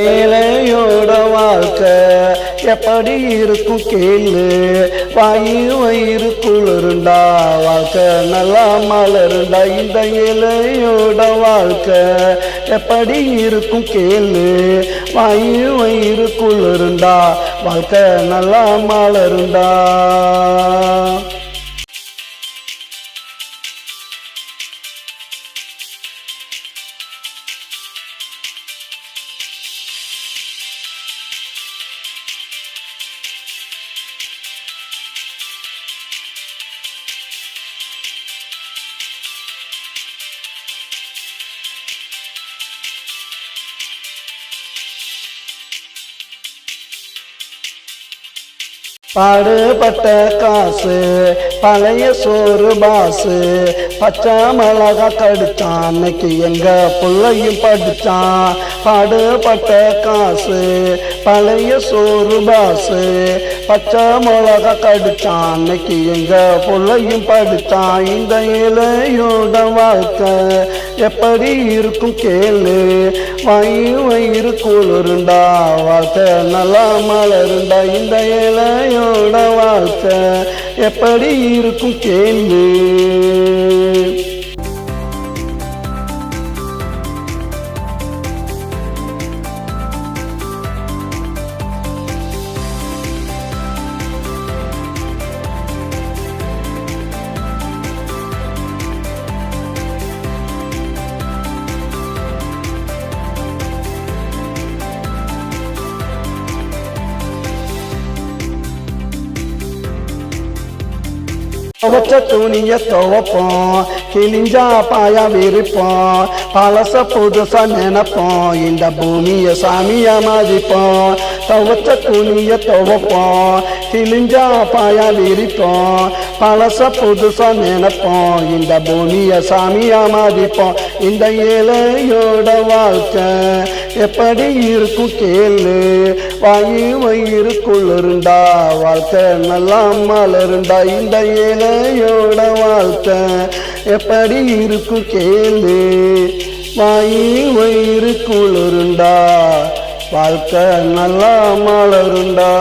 ஏழையோட வாழ்க்கை எப்படி இருக்கும் கேளு. வாயு வயிறு குளிருண்டா வாழ்க்கை நல்லா மலருண்டா. இந்த ஏழையோட வாழ்க்கை எப்படி இருக்கும் கேளு. வாயு வயிறு குளிருண்டா வாழ்க்கை நல்லா மலருண்டா. பாடுபட்ட காசு பழைய சோறு பாசு. பச்சை மிளகா கடிச்சான் அன்னைக்கு எங்க பிள்ளையும் படிச்சான். பாடுபட்ட காசு பழைய சோறு பாசு. பச்சை மிளகா கடிச்சான் அன்னைக்கு எங்க பிள்ளையும் படிச்சான். இந்த இலையோட வாழ்க்கை எப்படி இருக்கும் கேளு. வயிறு குளிருண்டா வாழ்க்கை நல்லா மலருண்டா. இந்த இலையோட வாழ்க்கை எப்படி இருக்கும் கேளு. துவச்ச துணிய துவப்போம், கிழிஞ்சா பாயா விரிப்போம். பழச புதுசா நினைப்போம், இந்த பூமிய சாமியா மதிப்போம். துவச்ச துணிய துவப்போம், கிழிஞ்சா பாயா விரிப்போம். பழச புதுசா நினைப்போம், இந்த பூமிய சாமியா மதிப்போம். இந்த ஏழையோட வாழ்க்கை எப்படி இருக்கும் கேளு. வயிறு குளிருண்டா வாழ்க்கை நல்லா மலருண்டா. இந்த ஏழையோட வாழ்க்கை எப்படி இருக்கும் கேளு. வயிறு குளிருண்டா வாழ்க்கை நல்லா மலருண்டா.